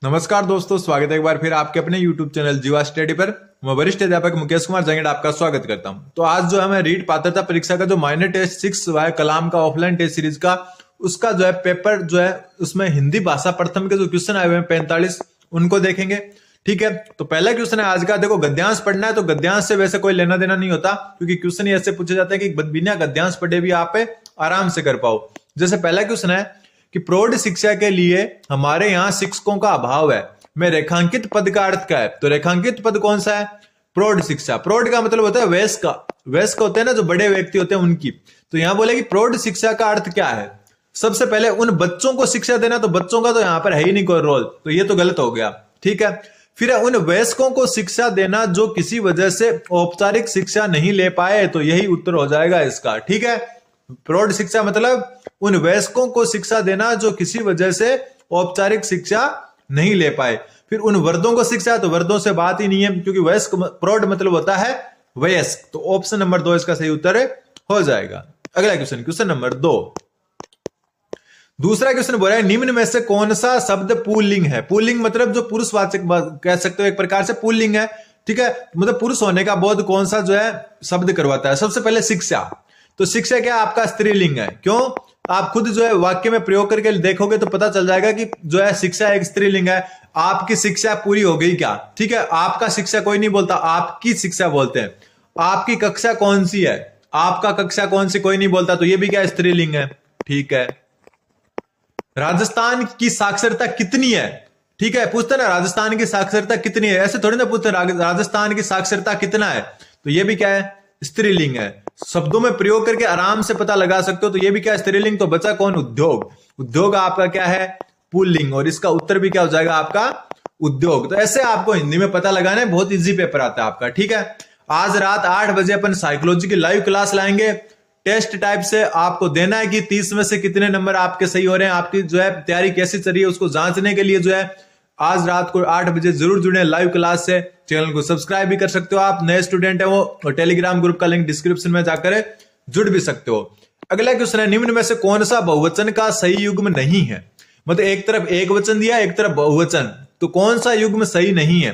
नमस्कार दोस्तों, स्वागत है एक बार फिर आपके अपने YouTube चैनल जीवा स्टडी पर। मैं वरिष्ठ अध्यापक मुकेश कुमार जंगड़ आपका स्वागत करता हूं। तो आज जो है मैं रीट पात्रता परीक्षा का जो माइनर टेस्ट 6 है कलाम का ऑफलाइन टेस्ट सीरीज का उसका जो है पेपर जो है उसमें हिंदी भाषा प्रथम के जो क्वेश्चन आए हुए हैं 45 उनको देखेंगे। ठीक है, तो पहला क्वेश्चन है आज का। देखो, गद्यांश पढ़ना है तो गद्यांश से वैसे कोई लेना देना नहीं होता, क्योंकि क्वेश्चन ही ऐसे पूछे जाते हैं कि बिना गद्यांश पढ़े भी आप आराम से कर पाओ। जैसे पहला क्वेश्चन है कि प्रौढ़ शिक्षा के लिए हमारे यहाँ शिक्षकों का अभाव है, में रेखांकित पद का अर्थ क्या है? तो रेखांकित पद कौन सा है? प्रौढ़ शिक्षा। प्रौढ़ का मतलब होता है वयस्क का, वयस्क होते हैं ना जो बड़े व्यक्ति होते हैं उनकी। तो यहां बोले कि प्रौढ़ शिक्षा का अर्थ क्या है? सबसे पहले उन बच्चों को शिक्षा देना, तो बच्चों का तो यहां पर है ही नहीं कोई रोल, तो ये तो गलत हो गया। ठीक है, फिर उन वयस्कों को शिक्षा देना जो किसी वजह से औपचारिक शिक्षा नहीं ले पाए, तो यही उत्तर हो जाएगा इसका। ठीक है, प्रौढ़ शिक्षा मतलब उन वयस्कों को शिक्षा देना जो किसी वजह से औपचारिक शिक्षा नहीं ले पाए। फिर उन वर्दों को शिक्षा, तो वर्दों से बात ही नहीं है, क्योंकि वयस्क प्रौढ़ मतलब होता है वयस्क। तो ऑप्शन नंबर 2 इसका सही उत्तर हो जाएगा। अगला क्वेश्चन, क्वेश्चन नंबर 2। दूसरा क्वेश्चन बोल रहा है निम्न में से कौन सा शब्द पुल्लिंग है? पुल्लिंग मतलब जो पुरुषवाचक कह सकते हो, एक प्रकार से पुल्लिंग है। ठीक है, मतलब पुरुष होने का बोध कौन सा जो है शब्द करवाता है? सबसे पहले शिक्षा। तो शिक्षा क्या आपका स्त्रीलिंग है। क्यों? आप खुद जो है वाक्य में प्रयोग करके देखोगे तो पता चल जाएगा कि जो है शिक्षा एक स्त्रीलिंग है। आपकी शिक्षा पूरी हो गई क्या? ठीक है, आपका शिक्षा कोई नहीं बोलता, आपकी शिक्षा बोलते हैं। आपकी कक्षा कौन सी है? आपका कक्षा कौन सी कोई नहीं बोलता, तो ये भी क्या स्त्रीलिंग है। ठीक है, राजस्थान की साक्षरता कितनी है? ठीक है, पूछते ना राजस्थान की साक्षरता कितनी है, ऐसे थोड़ी ना पूछते राजस्थान की साक्षरता कितना है, तो ये भी क्या है स्त्रीलिंग है। शब्दों में प्रयोग करके आराम से पता लगा सकते हो, तो ये भी क्या स्त्रीलिंग। तो बचा कौन? उद्योग। उद्योग आपका क्या है? पुल्लिंग। और इसका उत्तर भी क्या हो जाएगा आपका? उद्योग। तो ऐसे आपको हिंदी में पता लगाना है, बहुत इजी पेपर आता है आपका। ठीक है, आज रात 8 बजे अपन साइकोलॉजी की लाइव क्लास लाएंगे। टेस्ट टाइप से आपको देना है कि 30 में से कितने नंबर आपके सही हो रहे हैं, आपकी जो है तैयारी कैसी चल रही है, उसको जांचने के लिए जो है आज रात को 8 बजे जरूर जुड़े लाइव क्लास से। चैनल को सब्सक्राइब भी कर सकते हो, आप नए स्टूडेंट है वो, और टेलीग्राम ग्रुप का लिंक डिस्क्रिप्शन में जाकर जुड़ भी सकते हो। अगला क्वेश्चन है निम्न में से कौन सा बहुवचन का सही युग्म नहीं है? मतलब एक तरफ एक वचन दिया, एक तरफ बहुवचन, तो कौन सा युग्म सही नहीं है?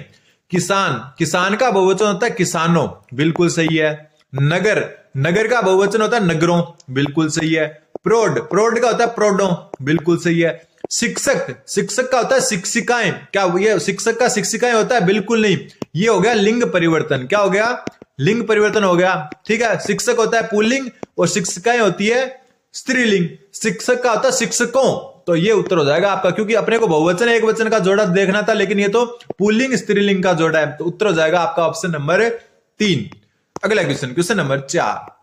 किसान, किसान का बहुवचन होता है किसानों, बिल्कुल सही है। नगर, नगर का बहुवचन होता है नगरों, बिल्कुल सही है। प्रौढ़, प्रौढ़ का होता है प्रौढ़ों, बिल्कुल सही है। शिक्षक, शिक्षक का होता है शिक्षिकाएं, क्या ये शिक्षक का शिक्षिकाएं होता है? बिल्कुल नहीं, ये हो गया लिंग परिवर्तन। क्या हो गया? लिंग परिवर्तन हो गया। ठीक है, शिक्षक होता है पुल्लिंग और शिक्षिकाएं होती है स्त्रीलिंग। शिक्षक का होता है शिक्षकों, तो ये उत्तर हो जाएगा आपका, क्योंकि अपने को बहुवचन एक वचन का जोड़ा देखना था, लेकिन ये तो पुल्लिंग स्त्रीलिंग का जोड़ा है, तो उत्तर हो जाएगा आपका ऑप्शन नंबर 3। अगला क्वेश्चन, क्वेश्चन नंबर 4।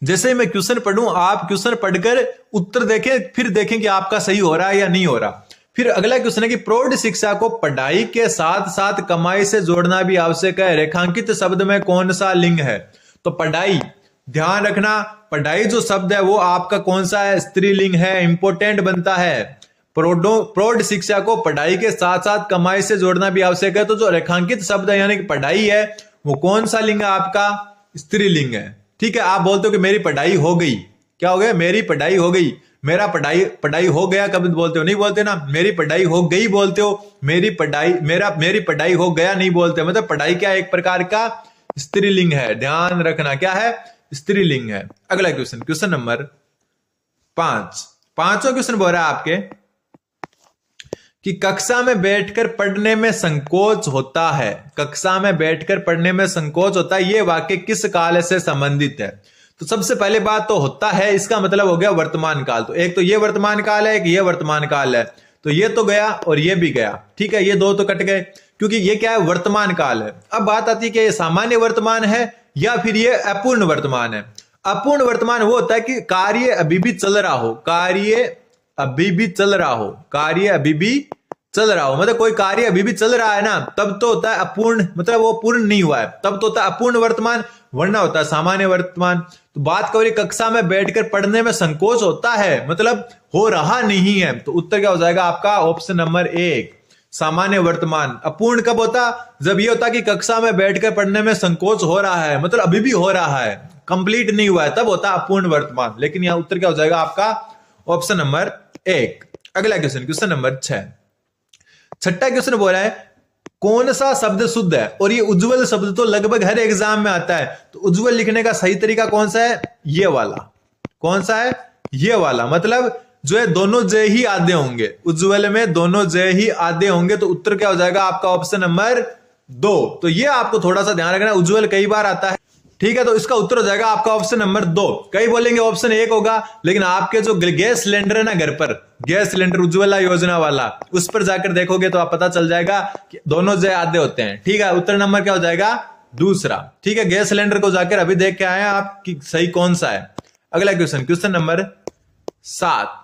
जैसे मैं क्वेश्चन पढ़ूं, आप क्वेश्चन पढ़कर उत्तर देखें, फिर देखें कि आपका सही हो रहा है या नहीं हो रहा। फिर अगला क्वेश्चन है कि प्रौढ़ शिक्षा को पढ़ाई के साथ साथ कमाई से जोड़ना भी आवश्यक है। रेखांकित शब्द में कौन सा लिंग है? तो पढ़ाई, ध्यान रखना, पढ़ाई जो शब्द है वो आपका कौन सा है? स्त्रीलिंग है, इंपोर्टेंट बनता है। प्रौढ़ शिक्षा को पढ़ाई के साथ साथ कमाई से जोड़ना भी आवश्यक है, तो जो रेखांकित शब्द है यानी कि पढ़ाई है वो कौन सा लिंग है आपका? स्त्रीलिंग है। ठीक है, आप बोलते हो कि मेरी पढ़ाई हो गई, क्या हो गया? मेरी पढ़ाई हो गई। मेरा पढ़ाई हो गया कब बोलते हो? नहीं बोलते ना। मेरी पढ़ाई हो गई बोलते हो, मेरी पढ़ाई हो गया नहीं बोलते। मतलब पढ़ाई क्या एक प्रकार का स्त्रीलिंग है, ध्यान रखना, क्या है? स्त्रीलिंग है। अगला क्वेश्चन, क्वेश्चन नंबर 5। पांचवा क्वेश्चन बोल रहा है आपके कि कक्षा में बैठकर पढ़ने में संकोच होता है। कक्षा में बैठकर पढ़ने में संकोच होता है, ये वाक्य किस काल से संबंधित है? तो सबसे पहले बात तो होता है, इसका मतलब हो गया वर्तमान काल। तो एक तो ये वर्तमान काल है, एक ये वर्तमान काल है, तो ये तो गया और ये भी गया। ठीक है, ये दो तो कट गए, क्योंकि ये क्या है? वर्तमान काल है। अब बात आती है कि ये सामान्य वर्तमान है या फिर ये अपूर्ण वर्तमान है। अपूर्ण वर्तमान वो होता है कि कार्य अभी भी चल रहा हो, कार्य अभी भी चल रहा हो, कार्य अभी भी चल रहा हो, मतलब कोई कार्य अभी भी चल रहा है ना, तब तो होता है अपूर्ण, मतलब वो पूर्ण नहीं हुआ है, तब तो होता है अपूर्ण वर्तमान, वरना होता है सामान्य वर्तमान। तो बात करें कक्षा में बैठकर पढ़ने में संकोच होता है, मतलब हो रहा नहीं है, तो उत्तर क्या हो जाएगा आपका? ऑप्शन नंबर 1, सामान्य वर्तमान। अपूर्ण कब होता? जब ये होता कि कक्षा में बैठकर पढ़ने में संकोच हो रहा है, मतलब अभी भी हो रहा है, कंप्लीट नहीं हुआ है, तब होता अपूर्ण वर्तमान। लेकिन यहां उत्तर क्या हो जाएगा आपका? Option number 1। अगला क्वेश्चन, क्वेश्चन नंबर 6। छठा क्वेश्चन बोल रहा है कौन सा शब्द शुद्ध है, और ये उज्जवल शब्द तो लगभग हर एग्जाम में आता है, तो उज्जवल लिखने का सही तरीका कौन सा है, ये वाला। कौन सा है, ये वाला। मतलब जो है दोनों जय ही आधे होंगे, उज्जवल में दोनों जय ही आधे होंगे, तो उत्तर क्या हो जाएगा आपका ऑप्शन नंबर 2। तो ये आपको थोड़ा सा ध्यान रखना, उज्जवल कई बार आता है, ठीक है। तो इसका उत्तर हो जाएगा आपका ऑप्शन नंबर 2। कई बोलेंगे ऑप्शन 1 होगा, लेकिन आपके जो गैस सिलेंडर है ना घर पर, गैस सिलेंडर उज्ज्वला योजना वाला, उस पर जाकर देखोगे तो आप पता चल जाएगा कि दोनों जय आधे होते हैं, ठीक है। उत्तर नंबर क्या हो जाएगा, दूसरा, ठीक है। गैस सिलेंडर को जाकर अभी देख के आए आप कि सही कौन सा है। अगला क्वेश्चन, क्वेश्चन नंबर 7।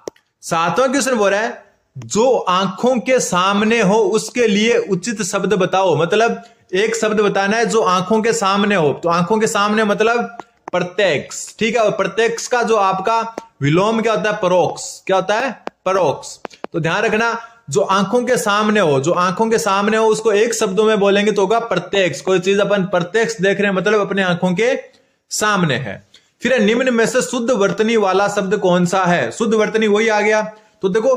7वां क्वेश्चन बोल रहा है जो आंखों के सामने हो उसके लिए उचित शब्द बताओ। मतलब एक शब्द बताना है जो आंखों के सामने हो, तो आंखों के सामने मतलब प्रत्यक्ष, ठीक है। और प्रत्यक्ष का जो आपका विलोम क्या होता है, परोक्ष। क्या होता है, परोक्ष। तो ध्यान रखना, जो आंखों के सामने हो, जो आंखों के सामने हो उसको एक शब्दों में बोलेंगे तो होगा प्रत्यक्ष। कोई चीज अपन प्रत्यक्ष देख रहे हैं मतलब अपने आंखों के सामने है। फिर निम्न में से शुद्ध वर्तनी वाला शब्द कौन सा है। शुद्ध वर्तनी वही आ गया। तो देखो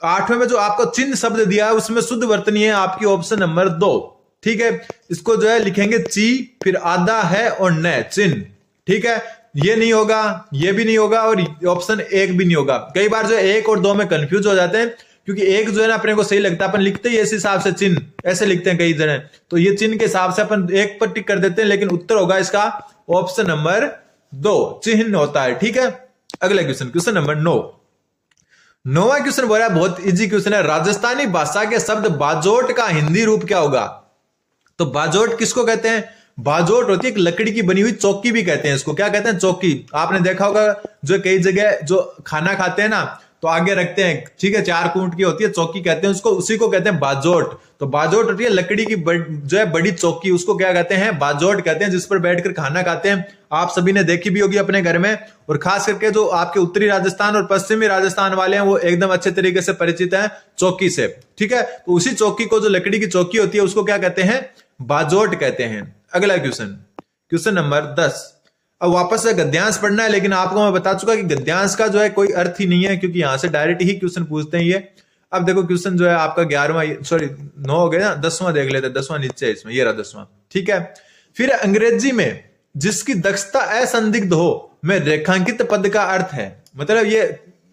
8वें में जो आपको चिन्ह शब्द दिया है उसमें शुद्ध वर्तनी है आपकी ऑप्शन नंबर 2, ठीक है। इसको जो है लिखेंगे ची, फिर आधा है और न, चिन्ह, ठीक है। ये नहीं होगा, ये भी नहीं होगा, और ऑप्शन 1 भी नहीं होगा। कई बार जो 1 और 2 में कंफ्यूज हो जाते हैं, क्योंकि 1 जो है ना अपने को सही लगता है, अपन लिखते ही इस हिसाब से, चिन्ह ऐसे लिखते हैं कई जने, तो ये चिन्ह के हिसाब से अपन 1 पर टिक कर देते हैं, लेकिन उत्तर होगा इसका ऑप्शन नंबर 2, चिन्ह होता है, ठीक है। अगला क्वेश्चन, क्वेश्चन नंबर 9। 9वां क्वेश्चन बोल रहा है, बहुत इजी क्वेश्चन है, राजस्थानी भाषा के शब्द बाजोट का हिंदी रूप क्या होगा। तो बाजोट किसको कहते हैं, बाजोट होती है एक लकड़ी की बनी हुई चौकी भी कहते हैं इसको। क्या कहते हैं, चौकी। आपने देखा होगा जो कई जगह जो खाना खाते हैं ना तो आगे रखते हैं, ठीक है, 4 कूंट की होती है, चौकी कहते हैं उसको, उसी को कहते हैं बाजोट। तो बाजोट होती है लकड़ी की जो है बड़ी चौकी, उसको क्या कहते हैं, बाजोट कहते हैं, जिस पर बैठकर खाना खाते हैं। आप सभी ने देखी भी होगी अपने घर में, और खास करके जो आपके उत्तरी राजस्थान और पश्चिमी राजस्थान वाले हैं वो एकदम अच्छे तरीके से परिचित हैं चौकी से, ठीक है। तो उसी चौकी को, जो लकड़ी की चौकी होती है, उसको क्या कहते हैं, बाजोट कहते हैं। अगला क्वेश्चन, क्वेश्चन नंबर 10। अब वापस से गद्यांश पढ़ना है, लेकिन आपको मैं बता चुका कि गद्यांश का जो है कोई अर्थ ही नहीं है, क्योंकि यहां से डायरेक्ट ही क्वेश्चन पूछते हैं ये। अब देखो क्वेश्चन जो है आपका 9 हो गया ना, 10वां देख लेते हैं। 10वां नीचे है इसमें, ये रहा 10वां, ठीक है। फिर अंग्रेजी में जिसकी दक्षता असंदिग्ध हो में रेखांकित पद का अर्थ है। मतलब ये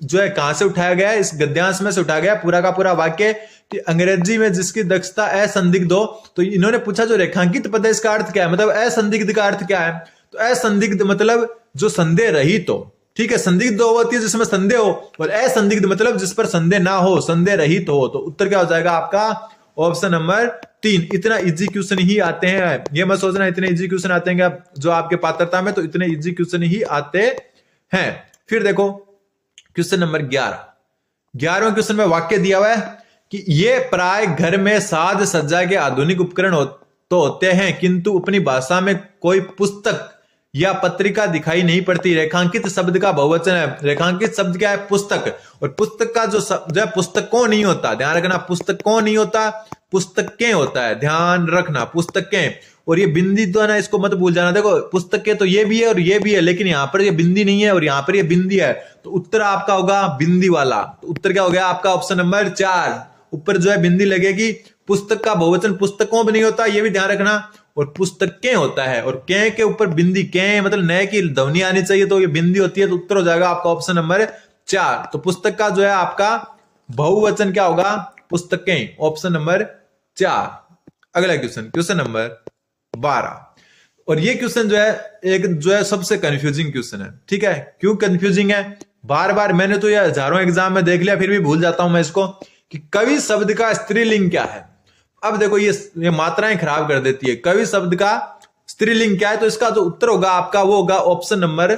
जो है कहां से उठाया गया है, इस गद्यांश में से उठाया गया पूरा का पूरा वाक्य कि अंग्रेजी में जिसकी दक्षता असंदिग्ध हो। तो इन्होंने पूछा जो रेखांकित पद है इसका अर्थ क्या है, मतलब असंदिग्ध का अर्थ क्या है। तो असंदिग्ध मतलब जो संदेह रहित हो, ठीक है। संदिग्ध होती है जिसमें संदेह हो, और असंदिग्ध मतलब जिस पर संदेह ना हो, संदेह रहित हो। तो उत्तर क्या हो जाएगा आपका ऑप्शन नंबर 3। इतना इजी क्वेश्चन ही आते हैं, ये मत सोचना इतने इजी क्वेश्चन आते हैं जो आपके पात्रता में, तो इतने इजी क्वेश्चन ही आते हैं। फिर देखो क्वेश्चन नंबर 11। 11वें क्वेश्चन में वाक्य दिया हुआ है कि ये प्राय घर में साज सज्जा के आधुनिक उपकरण तो होते हैं, किंतु अपनी भाषा में कोई पुस्तक या पत्रिका दिखाई नहीं पड़ती। रेखांकित शब्द का बहुवचन है। रेखांकित शब्द क्या है, पुस्तक। और पुस्तक का जो शब्द है पुस्तकों नहीं होता, ध्यान रखना, पुस्तकों नहीं होता, पुस्तकें होता है, ध्यान रखना, पुस्तकें। और ये बिंदी तो है ना, इसको मत भूल जाना। देखो पुस्तकें तो ये भी है और ये भी है, लेकिन यहां पर ये बिंदी नहीं है और यहां पर ये बिंदी है, तो उत्तर आपका होगा बिंदी वाला। तो उत्तर क्या हो गया आपका ऑप्शन नंबर 4। ऊपर जो है बिंदी लगेगी। पुस्तक का बहुवचन पुस्तकों भी नहीं होता, ये भी ध्यान रखना, और पुस्तकें होता है, और के ऊपर बिंदी, के मतलब नए की ध्वनि आनी चाहिए, तो ये बिंदी होती है। तो उत्तर हो जाएगा आपका ऑप्शन नंबर 4। तो पुस्तक का जो है आपका बहुवचन क्या होगा, पुस्तकें, ऑप्शन नंबर 4। अगला क्वेश्चन, क्वेश्चन नंबर 12। और ये क्वेश्चन जो है एक जो है सबसे कंफ्यूजिंग क्वेश्चन है, ठीक है। क्यों कंफ्यूजिंग है, बार बार मैंने तो ये हजारों एग्जाम में देख लिया, फिर भी भूल जाता हूं मैं इसको, कि कवि शब्द का स्त्रीलिंग क्या है। अब देखो ये मात्राएं खराब कर देती है। कवि शब्द का स्त्रीलिंग क्या है, तो इसका जो उत्तर होगा आपका वो होगा ऑप्शन नंबर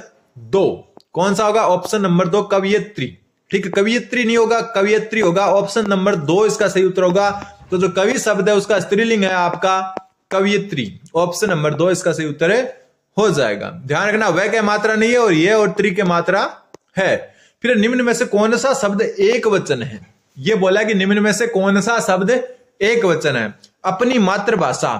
2। कौन सा होगा, ऑप्शन नंबर 2, कवियत्री, ठीक है। कवियत्री नहीं होगा, कवियत्री होगा, ऑप्शन नंबर 2 इसका सही उत्तर होगा। तो जो कवि शब्द है उसका स्त्रीलिंग है आपका कवियत्री, ऑप्शन नंबर 2 इसका सही उत्तर हो जाएगा। ध्यान रखना, वह क्या मात्रा नहीं है और ये और त्री के मात्रा है। फिर निम्न में से कौन सा शब्द एक वचन है, ये बोला कि निम्न में से कौन सा शब्द एक वचन है। अपनी मातृभाषा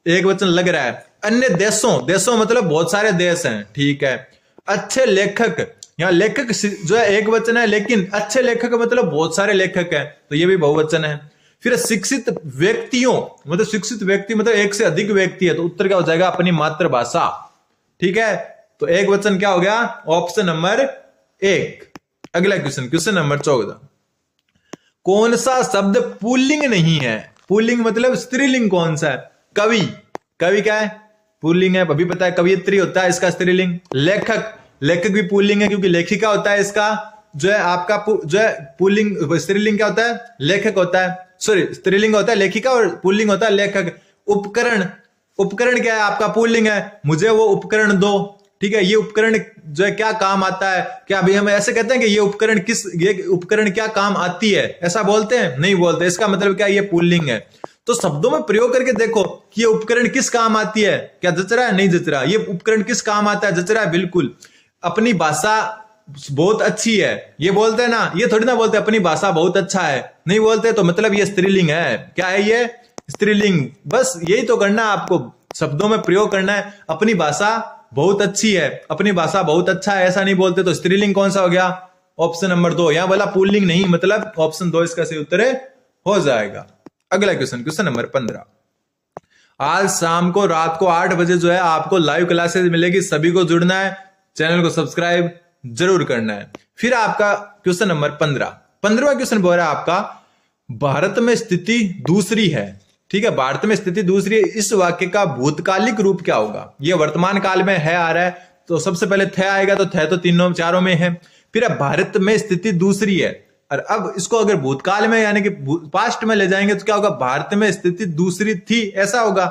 एक वचन लग रहा है। अन्य देशों, देशों मतलब बहुत सारे देश हैं, ठीक है। अच्छे लेखक, यहाँ लेखक जो है एक वचन है, लेकिन अच्छे लेखक मतलब बहुत सारे लेखक हैं, तो ये भी बहुवचन है। फिर शिक्षित व्यक्तियों, मतलब शिक्षित व्यक्ति मतलब एक से अधिक व्यक्ति है, तो उत्तर क्या हो जाएगा, अपनी मातृभाषा। ठीक है, तो एक वचन क्या हो गया, ऑप्शन नंबर 1। अगला क्वेश्चन, क्वेश्चन नंबर 14, कौन सा शब्द पुल्लिंग नहीं है? पुल्लिंग मतलब स्त्रीलिंग कौन सा है? कवि, कवि क्या है, पुल्लिंग है, अभी पता है। कवियत्री होता है इसका स्त्रीलिंग। लेखक, लेखक भी पुल्लिंग है क्योंकि लेखिका होता है इसका जो है आपका जो है पुल्लिंग, स्त्रीलिंग क्या होता है, लेखक होता है, सॉरी स्त्रीलिंग होता है लेखिका और पुल्लिंग होता है लेखक। उपकरण, उपकरण क्या है आपका, पुल्लिंग है, मुझे वो उपकरण दो। ठीक है, ये उपकरण जो है क्या काम आता है, क्या अभी हम ऐसे कहते हैं कि ये उपकरण क्या काम आती है, ऐसा बोलते हैं? नहीं बोलते। इसका मतलब क्या, ये पुल्लिंग है। तो शब्दों में प्रयोग करके देखो कि ये उपकरण किस काम आती है, क्या जच रहा है? नहीं जच रहा। ये उपकरण किस काम आता है? जच रहा है, बिल्कुल। अपनी भाषा बहुत अच्छी है, ये बोलते हैं ना, ये थोड़ी ना बोलते अपनी भाषा बहुत अच्छा है, नहीं बोलते, तो मतलब ये स्त्रीलिंग है। क्या है ये? स्त्रीलिंग। बस यही तो करना है आपको, शब्दों में प्रयोग करना है। अपनी भाषा बहुत अच्छी है, अपनी भाषा बहुत अच्छा है, ऐसा नहीं बोलते, तो स्त्रीलिंग कौन सा हो गया? Option number 2। यहां बोला पुल्लिंग नहीं, मतलब ऑप्शन 2 इसका सही उत्तर हो जाएगा। अगला क्वेश्चन, क्वेश्चन नंबर 15, आज शाम को रात को 8 बजे जो है आपको लाइव क्लासेस मिलेगी, सभी को जुड़ना है, चैनल को सब्सक्राइब जरूर करना है। फिर आपका क्वेश्चन नंबर 15वां क्वेश्चन बोल रहा है आपका, भारत में स्थिति दूसरी है। ठीक है, भारत में स्थिति दूसरी है, इस वाक्य का भूतकालिक रूप क्या होगा? ये वर्तमान काल में है आ रहा है, तो सबसे पहले थे आएगा, तो थे तो तीनों चारों में है। फिर अब भारत में स्थिति दूसरी है, और अब इसको अगर भूतकाल में यानी कि पास्ट में ले जाएंगे तो क्या होगा, भारत में स्थिति दूसरी थी, ऐसा होगा।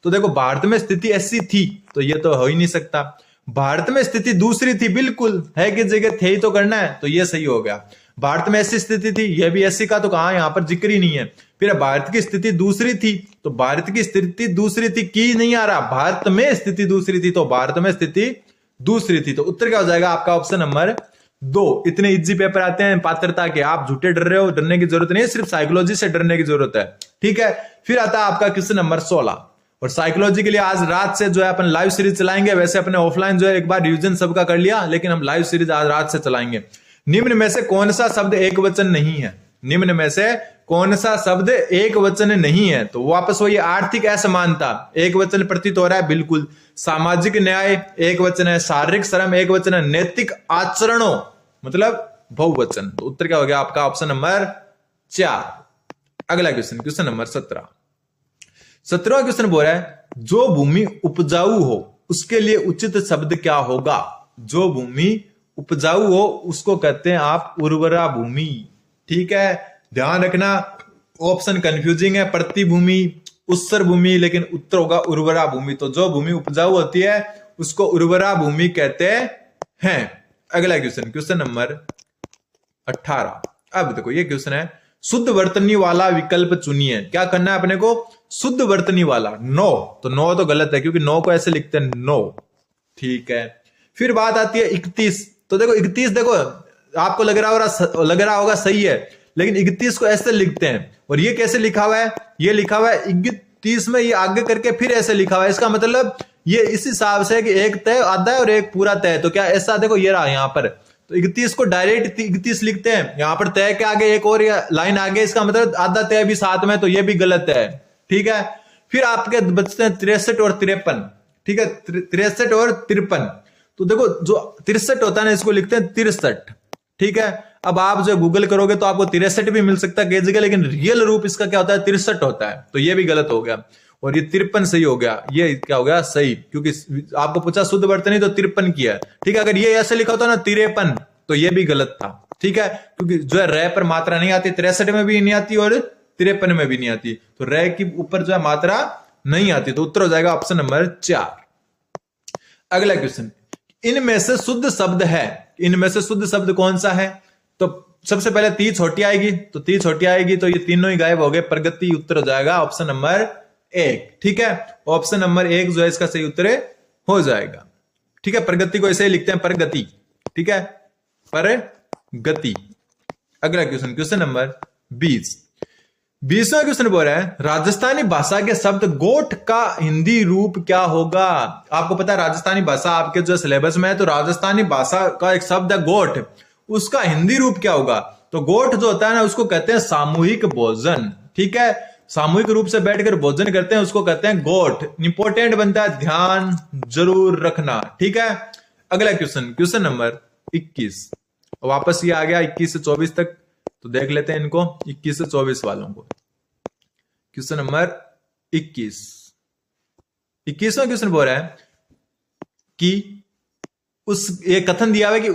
तो देखो भारत में स्थिति ऐसी थी, तो ये तो हो ही नहीं सकता। भारत में स्थिति दूसरी थी, बिल्कुल है कि जगह थे ही तो करना है, तो ये सही हो गया। भारत में ऐसी स्थिति थी, यह भी ऐसी का तो कहां, यहां पर जिक्र ही नहीं है। फिर भारत की स्थिति दूसरी थी, तो भारत की स्थिति दूसरी थी की नहीं आ रहा, भारत में स्थिति दूसरी थी, तो भारत में स्थिति दूसरी थी, तो उत्तर क्या हो जाएगा आपका? Option number 2। इतने इजी पेपर आते हैं पात्रता के, आप झूठे डर रहे हो, डरने की जरूरत नहीं है, सिर्फ साइकोलॉजी से डरने की जरूरत है। ठीक है, फिर आता है आपका क्वेश्चन नंबर 16, और साइकोलॉजी के लिए आज रात से जो है अपन लाइव सीरीज चलाएंगे। वैसे अपने ऑफलाइन जो है एक बार रिवीजन सबका कर लिया, लेकिन हम लाइव सीरीज आज रात से चलाएंगे। निम्न में से कौन सा शब्द एक वचन नहीं है? निम्न में से कौन सा शब्द एक वचन नहीं है? तो वापस वही आर्थिक असमानता एक वचन प्रतीत हो रहा है, बिल्कुल। सामाजिक न्याय एक वचन है, शारीरिक श्रम एक वचन है, नैतिक आचरणों मतलब बहुवचन। तो उत्तर क्या हो गया आपका? Option number 4। अगला क्वेश्चन, क्वेश्चन नंबर 17वां क्वेश्चन बोल रहा है, जो भूमि उपजाऊ हो उसके लिए उचित शब्द क्या होगा? जो भूमि उपजाऊ हो उसको कहते हैं आप उर्वरा भूमि। ठीक है, ध्यान रखना, ऑप्शन कंफ्यूजिंग है, प्रतिभूमि, उत्सर भूमि, लेकिन उत्तर होगा उर्वरा भूमि। तो जो भूमि उपजाऊ होती है उसको उर्वरा भूमि कहते हैं। अगला क्वेश्चन, क्वेश्चन नंबर 18। अब देखो ये क्वेश्चन है, शुद्ध वर्तनी वाला विकल्प चुनिए। क्या करना है अपने को? शुद्ध वर्तनी वाला। नो, तो नो तो गलत है क्योंकि नो को ऐसे लिखते हैं नो। ठीक है, फिर बात आती है 31। तो देखो 31, देखो आपको लग रहा होगा सही है, लेकिन 31 को ऐसे लिखते हैं, और ये कैसे लिखा हुआ है? ये लिखा हुआ है 31 में ये आगे करके फिर ऐसे लिखा हुआ है। इसका मतलब ये इस हिसाब से कि एक तय आधा है और एक पूरा तय। तो क्या ऐसा, देखो ये रहा यहां पर, तो 31 को डायरेक्ट 31 लिखते हैं, यहां पर तय के आगे एक और लाइन आगे, इसका मतलब आधा तय भी साथ में, तो ये भी गलत है। ठीक है, फिर आपके बचते हैं 63 और 53। ठीक है, 63 और 53। तो देखो जो 63 होता है ना, इसको लिखते हैं 63। ठीक है, अब आप जो गूगल करोगे तो आपको 63 भी मिल सकता है कई जगह, लेकिन रियल रूप इसका क्या होता है? 63 होता है। तो ये भी गलत हो गया, और ये 53 सही हो गया। ये क्या हो गया? सही, क्योंकि आपको पूछा शुद्ध वर्तनी तो 53 किया है। ठीक है, अगर ये ऐसे लिखा होता ना 53, तो ये भी गलत था। ठीक है, क्योंकि जो है रे पर मात्रा नहीं आती, 63 में भी नहीं आती और 53 में भी नहीं आती, तो रे के ऊपर जो है मात्रा नहीं आती, तो उत्तर हो जाएगा ऑप्शन नंबर 4। अगला क्वेश्चन, इनमें से शुद्ध शब्द है, इनमें से शुद्ध शब्द कौन सा है? तो सबसे पहले ती छोटी आएगी, तो ती छोटी आएगी, तो ये तीनों ही गायब हो गए, प्रगति उत्तर हो जाएगा ऑप्शन नंबर 1। ठीक है, ऑप्शन नंबर 1 जो है इसका सही उत्तर हो जाएगा। ठीक है, प्रगति को ऐसे ही लिखते हैं प्रगति। ठीक है, प्रगति। अगला क्वेश्चन, क्वेश्चन नंबर 20वां क्वेश्चन बोल रहा है, राजस्थानी भाषा के शब्द गोठ का हिंदी रूप क्या होगा? आपको पता है राजस्थानी भाषा आपके जो सिलेबस में है, तो राजस्थानी भाषा का एक शब्द है गोठ, उसका हिंदी रूप क्या होगा? तो गोठ जो होता है ना, उसको कहते हैं सामूहिक भोजन। ठीक है, सामूहिक रूप से बैठकर भोजन करते हैं उसको कहते हैं गोठ। इंपॉर्टेंट बनता है, ध्यान जरूर रखना। ठीक है, अगला क्वेश्चन, क्वेश्चन नंबर 21। वापस ये आ गया 21 से 24 तक, तो देख लेते हैं इनको 21 से 24 वालों को। क्वेश्चन नंबर 21वां क्वेश्चन बोल रहा है कि ये कथन दिया हुआ है कि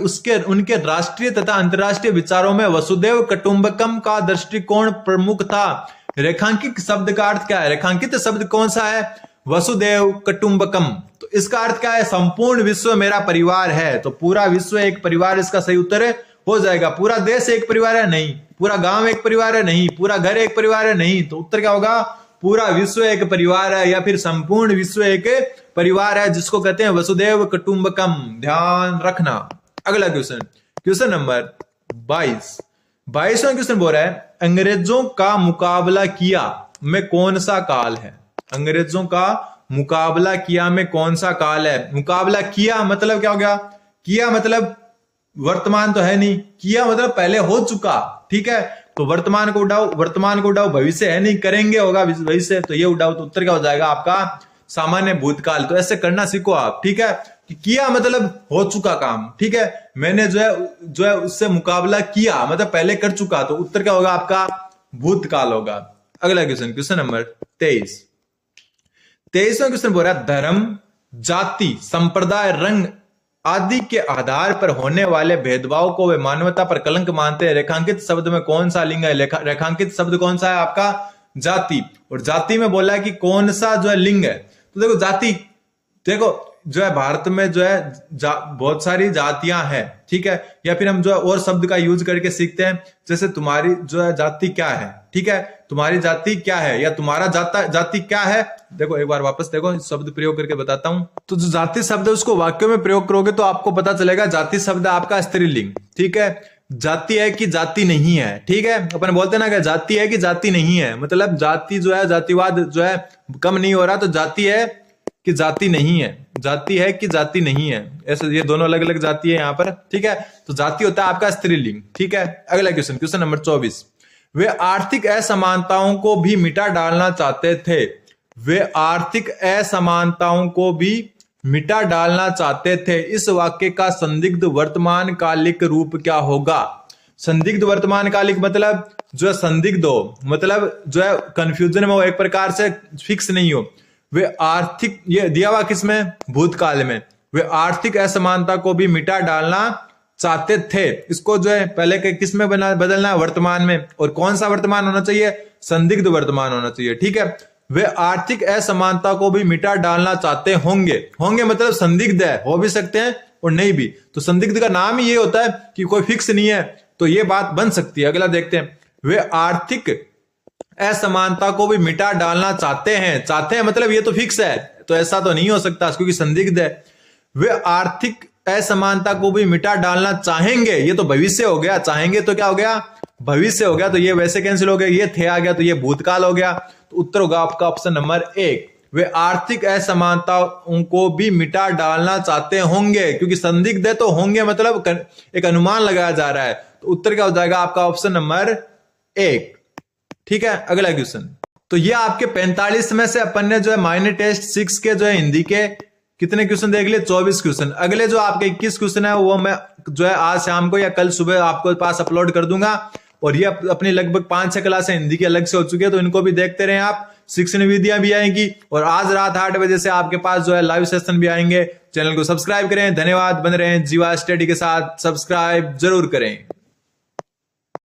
उनके राष्ट्रीय तथा अंतर्राष्ट्रीय विचारों में वसुदैव कुटुंबकम का दृष्टिकोण प्रमुख था। रेखांकित शब्द का अर्थ क्या है? रेखांकित शब्द कौन सा है? वसुदैव कुटुंबकम। तो इसका अर्थ क्या है? संपूर्ण विश्व मेरा परिवार है। तो पूरा विश्व एक परिवार, इसका सही उत्तर हो जाएगा। पूरा देश एक परिवार है? नहीं। पूरा गांव एक परिवार है? नहीं। पूरा घर एक परिवार है? नहीं। तो उत्तर क्या होगा? पूरा विश्व एक परिवार है, या फिर संपूर्ण विश्व एक परिवार है, जिसको कहते हैं वसुदैव कुटुंबकम। ध्यान रखना। अगला क्वेश्चन, क्वेश्चन नंबर 22वां क्वेश्चन बोल रहा है अंग्रेजों का मुकाबला किया में कौन सा काल है? अंग्रेजों का मुकाबला किया में कौन सा काल है? मुकाबला किया मतलब क्या हो गया? किया मतलब वर्तमान तो है नहीं, किया मतलब पहले हो चुका। ठीक है, तो वर्तमान को उठाओ, भविष्य है नहीं, करेंगे होगा भविष्य, तो ये उठाओ, तो उत्तर क्या हो जाएगा आपका? सामान्य भूतकाल। तो ऐसे करना सीखो आप। ठीक है, कि किया मतलब हो चुका काम। ठीक है, मैंने जो है उससे मुकाबला किया मतलब पहले कर चुका, तो उत्तर क्या होगा आपका? भूतकाल होगा। अगला क्वेश्चन, क्वेश्चन नंबर 23वां क्वेश्चन बोल रहा है धर्म, जाति, संप्रदाय, रंग आदि के आधार पर होने वाले भेदभाव को वे मानवता पर कलंक मानते हैं। रेखांकित शब्द में कौन सा लिंग है? रेखांकित शब्द कौन सा है आपका? जाति। और जाति में बोला है कि कौन सा जो है लिंग है। तो देखो जाति, देखो जो है भारत में जो है बहुत सारी जातियां हैं। ठीक है, या फिर हम जो है और शब्द का यूज करके सीखते हैं, जैसे तुम्हारी जो है जाति क्या है? ठीक है, तुम्हारी जाति क्या है, या तुम्हारा जाति क्या है? देखो एक बार वापस देखो, शब्द प्रयोग करके बताता हूं। तो जो जाति शब्द है उसको वाक्यों में प्रयोग करोगे तो आपको पता चलेगा जाति शब्द आपका स्त्रीलिंग। ठीक है, जाति है कि जाति नहीं है। ठीक है, अपन बोलते ना कि जाति है कि जाति नहीं है, मतलब जाति जो है, जातिवाद जो है कम नहीं हो रहा, तो जाति है कि जाति नहीं है, जाति है कि जाति नहीं है, ऐसे ये दोनों अलग अलग जाति है यहाँ पर। ठीक है, तो जाति होता है आपका स्त्रीलिंग। ठीक है, अगला क्वेश्चन, क्वेश्चन नंबर 24। वे आर्थिक असमानताओं को भी मिटा डालना चाहते थे। वे आर्थिक असमानताओं को भी मिटा डालना चाहते थे। इस वाक्य का संदिग्ध वर्तमान कालिक रूप क्या होगा? संदिग्ध वर्तमान कालिक मतलब जो है संदिग्ध हो, मतलब जो है कंफ्यूजन में हो, एक प्रकार से फिक्स नहीं हो। वे आर्थिक, ये दिया हुआ किसमें? भूतकाल में। वे आर्थिक असमानता को भी मिटा डालना चाहते थे। इसको जो है पहले के किस में बदलना है? वर्तमान में। और कौन सा वर्तमान होना चाहिए? संदिग्ध वर्तमान होना चाहिए। ठीक है, वे आर्थिक असमानता को भी मिटा डालना चाहते होंगे। होंगे मतलब संदिग्ध है, हो भी सकते हैं और नहीं भी। तो संदिग्ध का नाम ही ये होता है कि कोई फिक्स नहीं है, तो ये बात बन सकती है। अगला देखते हैं, वे आर्थिक असमानता को भी मिटा डालना चाहते हैं। चाहते हैं मतलब ये तो फिक्स है, तो ऐसा तो नहीं हो सकता क्योंकि संदिग्ध है। वे आर्थिक असमानता को भी मिटा डालना चाहेंगे, ये तो भविष्य हो गया। चाहेंगे तो क्या हो गया? भविष्य हो गया, तो ये वैसे कैंसिल हो गया, ये थे आ गया, तो ये भूतकाल हो गया। तो उत्तर होगा आपका ऑप्शन नंबर 1। वे आर्थिक असमानताओं को भी मिटा डालना चाहते होंगे, क्योंकि संदिग्ध है तो होंगे मतलब एक अनुमान लगाया जा रहा है। तो उत्तर क्या हो जाएगा आपका? Option number 1। ठीक है, अगला क्वेश्चन। तो ये आपके 45 में से अपन ने जो है माइनर टेस्ट 6 के जो है हिंदी के कितने क्वेश्चन देख लिए? 24 क्वेश्चन। अगले जो आपके 21 क्वेश्चन है वो मैं जो है आज शाम को या कल सुबह आपको पास अपलोड कर दूंगा। और ये अपनी लगभग 5-6 क्लास हिंदी की अलग से हो चुकी है, तो इनको भी देखते रहें आप। शिक्षण विधियां भी आएंगी और आज रात 8 बजे से आपके पास जो है लाइव सेशन भी आएंगे। चैनल को सब्सक्राइब करें। धन्यवाद। बने रहें जीवा स्टडी के साथ, सब्सक्राइब जरूर करें।